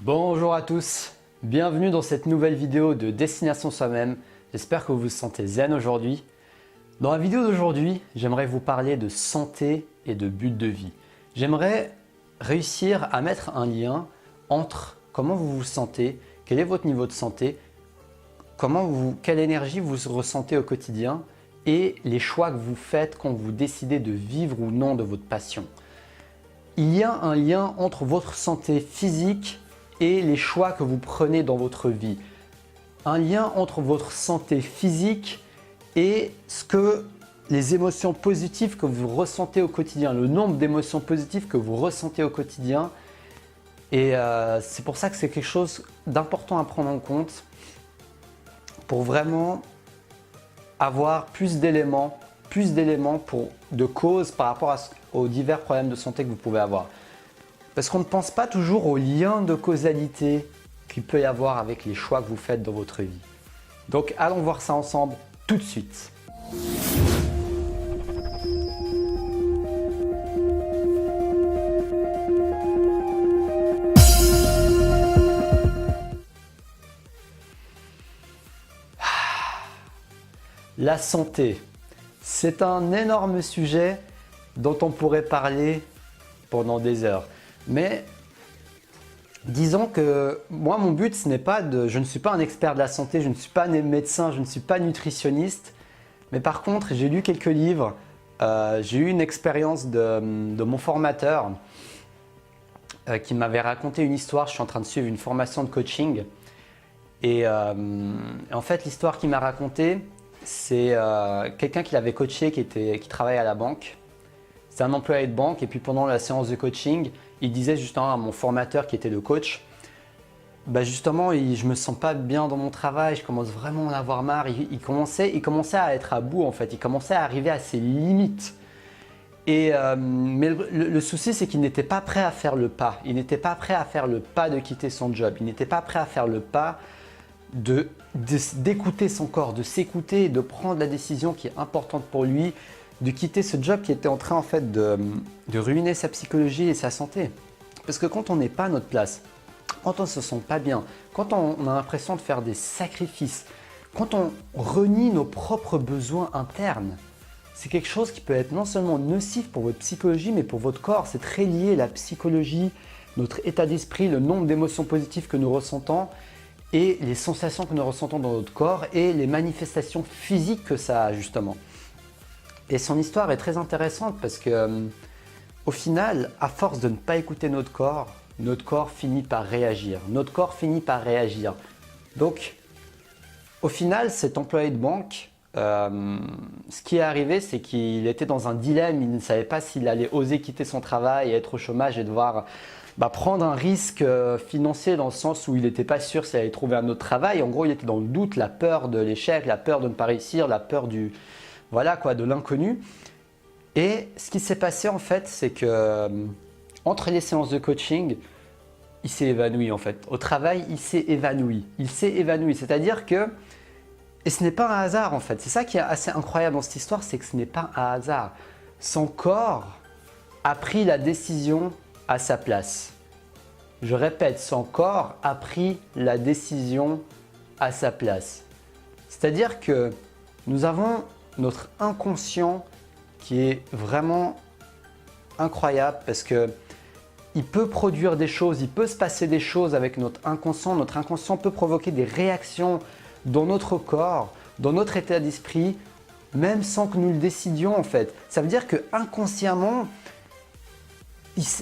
Bonjour à tous, bienvenue dans cette nouvelle vidéo de Destination Soi-même. J'espère que vous vous sentez zen aujourd'hui. Dans la vidéo d'aujourd'hui, j'aimerais vous parler de santé et de but de vie. J'aimerais réussir à mettre un lien entre comment vous vous sentez, quel est votre niveau de santé, quelle énergie vous ressentez au quotidien et les choix que vous faites quand vous décidez de vivre ou non de votre passion. Il y a un lien entre votre santé physique et les choix que vous prenez dans votre vie. Un lien entre votre santé physique et les émotions positives que vous ressentez au quotidien, le nombre d'émotions positives que vous ressentez au quotidien. Et c'est pour ça que c'est quelque chose d'important à prendre en compte pour vraiment avoir plus d'éléments de causes par rapport aux divers problèmes de santé que vous pouvez avoir. Parce qu'on ne pense pas toujours au lien de causalité qu'il peut y avoir avec les choix que vous faites dans votre vie. Donc allons voir ça ensemble tout de suite. La santé, c'est un énorme sujet dont on pourrait parler pendant des heures. Mais disons que moi, mon but, ce n'est pas je ne suis pas un expert de la santé, je ne suis pas médecin, je ne suis pas nutritionniste. Mais par contre, j'ai lu quelques livres, j'ai eu une expérience de mon formateur qui m'avait raconté une histoire. Je suis en train de suivre une formation de coaching. Et en fait, l'histoire qu'il m'a racontée, c'est quelqu'un qui l'avait coaché qui travaillait à la banque. C'est un employé de banque et puis pendant la séance de coaching, il disait justement à mon formateur qui était le coach, justement je me sens pas bien dans mon travail, je commence vraiment à en avoir marre. Il commençait à être à bout en fait, il commençait à arriver à ses limites. Mais le souci c'est qu'il n'était pas prêt à faire le pas, il n'était pas prêt à faire le pas de quitter son job, il n'était pas prêt à faire le pas d'écouter son corps, de s'écouter et de prendre la décision qui est importante pour lui, de quitter ce job qui était en train en fait de ruiner sa psychologie et sa santé. Parce que quand on n'est pas à notre place, quand on ne se sent pas bien, quand on a l'impression de faire des sacrifices, quand on renie nos propres besoins internes, c'est quelque chose qui peut être non seulement nocif pour votre psychologie, mais pour votre corps. C'est très lié, la psychologie, notre état d'esprit, le nombre d'émotions positives que nous ressentons et les sensations que nous ressentons dans notre corps et les manifestations physiques que ça a justement. Et son histoire est très intéressante parce que au final, à force de ne pas écouter notre corps finit par réagir. Notre corps finit par réagir. Donc, au final, cet employé de banque, ce qui est arrivé, c'est qu'il était dans un dilemme. Il ne savait pas s'il allait oser quitter son travail et être au chômage et devoir prendre un risque financier dans le sens où il n'était pas sûr s'il allait trouver un autre travail. En gros, il était dans le doute, la peur de l'échec, la peur de ne pas réussir, la peur de l'inconnu. Et ce qui s'est passé en fait, c'est que entre les séances de coaching, il s'est évanoui en fait. Au travail, il s'est évanoui. C'est-à-dire que, et ce n'est pas un hasard en fait, c'est ça qui est assez incroyable dans cette histoire, c'est que ce n'est pas un hasard. Son corps a pris la décision à sa place. Je répète, son corps a pris la décision à sa place. C'est-à-dire que nous avons notre inconscient qui est vraiment incroyable parce que il peut produire des choses, il peut se passer des choses avec notre inconscient. Notre inconscient peut provoquer des réactions dans notre corps, dans notre état d'esprit, même sans que nous le décidions en fait. Ça veut dire que inconsciemment,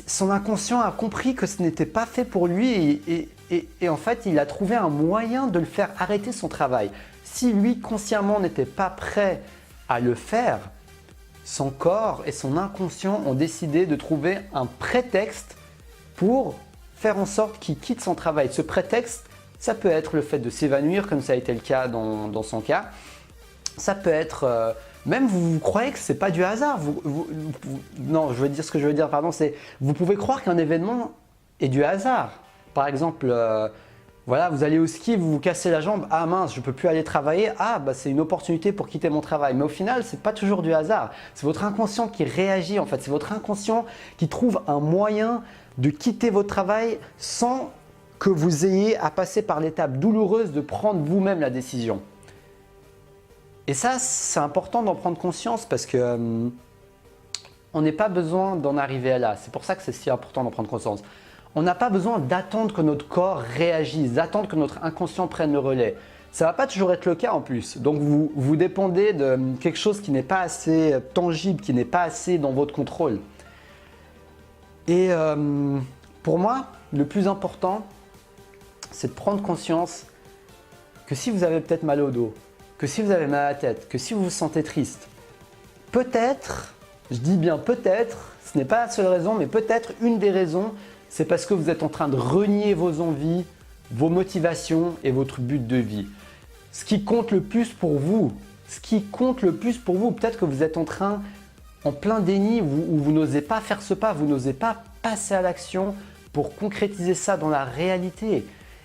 son inconscient a compris que ce n'était pas fait pour lui et en fait, il a trouvé un moyen de le faire arrêter son travail. Si lui, consciemment, n'était pas prêt à le faire, son corps et son inconscient ont décidé de trouver un prétexte pour faire en sorte qu'il quitte son travail. Ce prétexte, ça peut être le fait de s'évanouir, comme ça a été le cas dans son cas. Ça peut être, même vous croyez que ce n'est pas du hasard. Non, je veux dire ce que je veux dire, pardon, c'est vous pouvez croire qu'un événement est du hasard. Par exemple, voilà, vous allez au ski, vous vous cassez la jambe, ah mince, je ne peux plus aller travailler, c'est une opportunité pour quitter mon travail. Mais au final, ce n'est pas toujours du hasard. C'est votre inconscient qui réagit en fait, c'est votre inconscient qui trouve un moyen de quitter votre travail sans que vous ayez à passer par l'étape douloureuse de prendre vous-même la décision. Et ça, c'est important d'en prendre conscience parce que on n'a pas besoin d'en arriver là. C'est pour ça que c'est si important d'en prendre conscience. On n'a pas besoin d'attendre que notre corps réagisse, d'attendre que notre inconscient prenne le relais. Ça ne va pas toujours être le cas en plus. Donc vous dépendez de quelque chose qui n'est pas assez tangible, qui n'est pas assez dans votre contrôle. Et pour moi, le plus important, c'est de prendre conscience que si vous avez peut-être mal au dos, que si vous avez mal à la tête, que si vous vous sentez triste, peut-être, je dis bien peut-être, ce n'est pas la seule raison, mais peut-être une des raisons, c'est parce que vous êtes en train de renier vos envies, vos motivations et votre but de vie. Ce qui compte le plus pour vous, peut-être que vous êtes en plein déni où vous n'osez pas faire ce pas, vous n'osez pas passer à l'action pour concrétiser ça dans la réalité.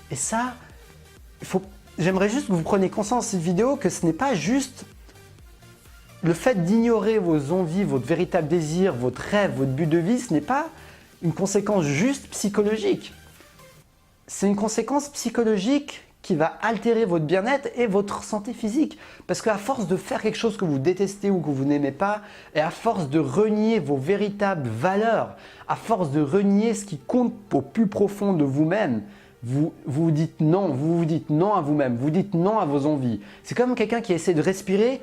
Et ça, j'aimerais juste que vous preniez conscience dans cette vidéo que ce n'est pas juste le fait d'ignorer vos envies, votre véritable désir, votre rêve, votre but de vie, ce n'est pas une conséquence juste psychologique. C'est une conséquence psychologique qui va altérer votre bien-être et votre santé physique. Parce qu'à force de faire quelque chose que vous détestez ou que vous n'aimez pas, et à force de renier vos véritables valeurs, à force de renier ce qui compte au plus profond de vous-même, vous vous dites non à vous-même, vous dites non à vos envies. C'est comme quelqu'un qui essaie de respirer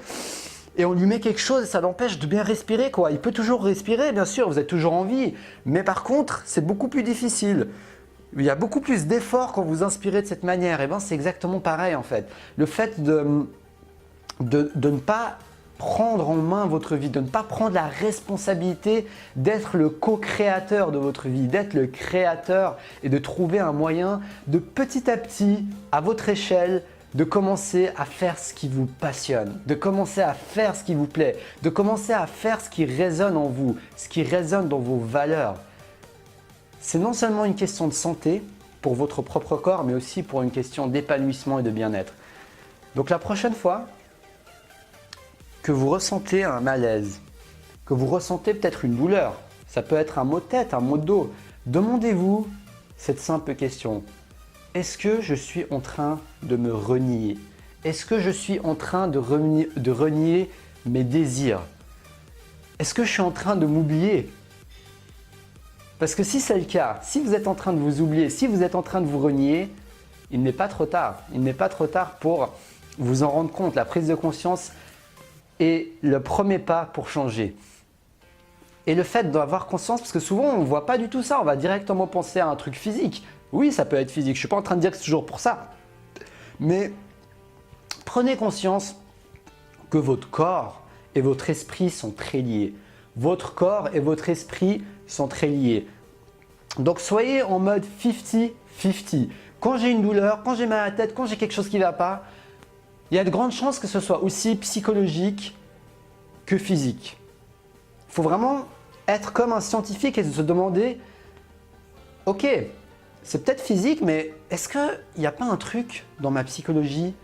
et on lui met quelque chose et ça l'empêche de bien respirer, quoi. Il peut toujours respirer, bien sûr, vous êtes toujours en vie, mais par contre, c'est beaucoup plus difficile. Il y a beaucoup plus d'efforts quand vous inspirez de cette manière. Et bien, c'est exactement pareil en fait. Le fait de ne pas prendre en main votre vie, de ne pas prendre la responsabilité d'être le co-créateur de votre vie, d'être le créateur et de trouver un moyen de petit à petit, à votre échelle, de commencer à faire ce qui vous passionne, de commencer à faire ce qui vous plaît, de commencer à faire ce qui résonne en vous, ce qui résonne dans vos valeurs. C'est non seulement une question de santé pour votre propre corps, mais aussi pour une question d'épanouissement et de bien-être. Donc la prochaine fois que vous ressentez un malaise, que vous ressentez peut-être une douleur, ça peut être un mot de tête, un mot de dos, demandez-vous cette simple question. Est-ce que je suis en train de me renier? Est-ce que je suis en train de renier mes désirs? Est-ce que je suis en train de m'oublier? Parce que si c'est le cas, si vous êtes en train de vous oublier, si vous êtes en train de vous renier, il n'est pas trop tard. Il n'est pas trop tard pour vous en rendre compte. La prise de conscience est le premier pas pour changer. Et le fait d'avoir conscience, parce que souvent on ne voit pas du tout ça, on va directement penser à un truc physique. Oui, ça peut être physique, je ne suis pas en train de dire que c'est toujours pour ça. Mais prenez conscience que votre corps et votre esprit sont très liés. Votre corps et votre esprit sont très liés. Donc soyez en mode 50-50. Quand j'ai une douleur, quand j'ai mal à la tête, quand j'ai quelque chose qui ne va pas, il y a de grandes chances que ce soit aussi psychologique que physique. Il faut vraiment être comme un scientifique et se demander, ok, c'est peut-être physique, mais est-ce qu'il n'y a pas un truc dans ma psychologie,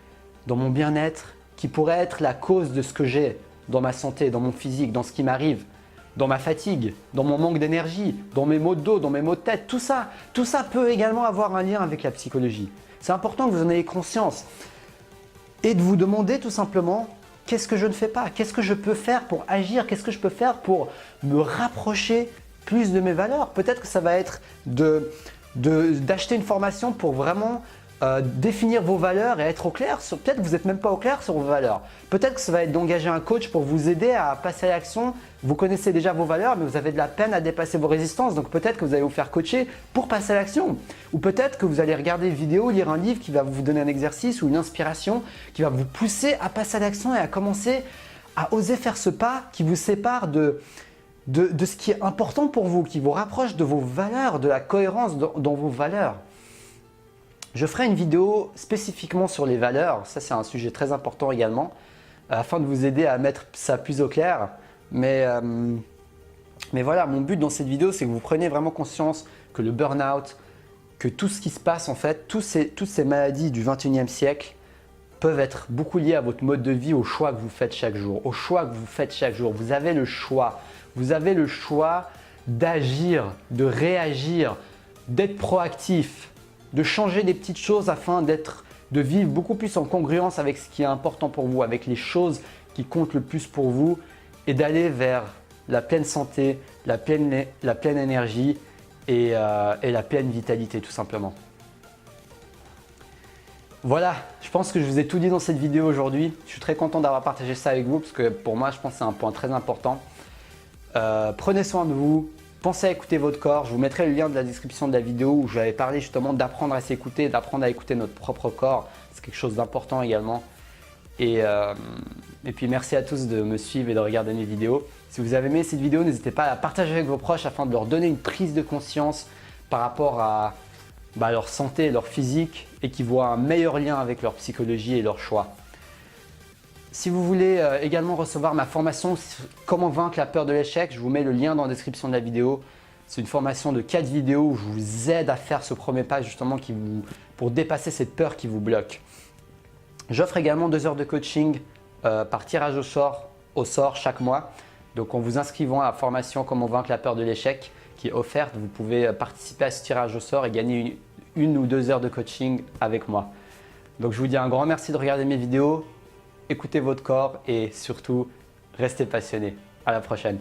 dans mon bien-être, qui pourrait être la cause de ce que j'ai dans ma santé, dans mon physique, dans ce qui m'arrive, dans ma fatigue, dans mon manque d'énergie, dans mes maux de dos, dans mes maux de tête, tout ça peut également avoir un lien avec la psychologie. C'est important que vous en ayez conscience et de vous demander tout simplement qu'est-ce que je ne fais pas, qu'est-ce que je peux faire pour agir, qu'est-ce que je peux faire pour me rapprocher plus de mes valeurs. Peut-être que ça va être d'acheter une formation pour vraiment définir vos valeurs et être au clair. Peut-être que vous n'êtes même pas au clair sur vos valeurs. Peut-être que ça va être d'engager un coach pour vous aider à passer à l'action. Vous connaissez déjà vos valeurs, mais vous avez de la peine à dépasser vos résistances. Donc peut-être que vous allez vous faire coacher pour passer à l'action. Ou peut-être que vous allez regarder une vidéo, lire un livre qui va vous donner un exercice ou une inspiration qui va vous pousser à passer à l'action et à commencer à oser faire ce pas qui vous sépare de ce qui est important pour vous, qui vous rapproche de vos valeurs, de la cohérence dans vos valeurs. Je ferai une vidéo spécifiquement sur les valeurs, ça c'est un sujet très important également, afin de vous aider à mettre ça plus au clair. Mais voilà, mon but dans cette vidéo, c'est que vous preniez vraiment conscience que le burn-out, que tout ce qui se passe en fait, toutes ces maladies du 21e siècle peuvent être beaucoup liées à votre mode de vie, au choix que vous faites chaque jour, au choix que vous faites chaque jour. Vous avez le choix d'agir, de réagir, d'être proactif. de changer des petites choses afin de vivre beaucoup plus en congruence avec ce qui est important pour vous, avec les choses qui comptent le plus pour vous et d'aller vers la pleine santé, la pleine énergie et la pleine vitalité tout simplement. Voilà, je pense que je vous ai tout dit dans cette vidéo aujourd'hui. Je suis très content d'avoir partagé ça avec vous parce que pour moi, je pense que c'est un point très important. Prenez soin de vous, pensez à écouter votre corps. Je vous mettrai le lien de la description de la vidéo où j'avais parlé justement d'apprendre à s'écouter, d'apprendre à écouter notre propre corps. C'est quelque chose d'important également. Et puis merci à tous de me suivre et de regarder mes vidéos. Si vous avez aimé cette vidéo, n'hésitez pas à la partager avec vos proches afin de leur donner une prise de conscience par rapport à leur santé et leur physique et qu'ils voient un meilleur lien avec leur psychologie et leur choix. Si vous voulez également recevoir ma formation « Comment vaincre la peur de l'échec », je vous mets le lien dans la description de la vidéo. C'est une formation de 4 vidéos où je vous aide à faire ce premier pas justement pour dépasser cette peur qui vous bloque. J'offre également 2 heures de coaching par tirage au sort chaque mois. Donc en vous inscrivant à la formation « Comment vaincre la peur de l'échec » qui est offerte, vous pouvez participer à ce tirage au sort et gagner une ou 2 heures de coaching avec moi. Donc je vous dis un grand merci de regarder mes vidéos, écoutez votre corps et surtout, restez passionnés. À la prochaine.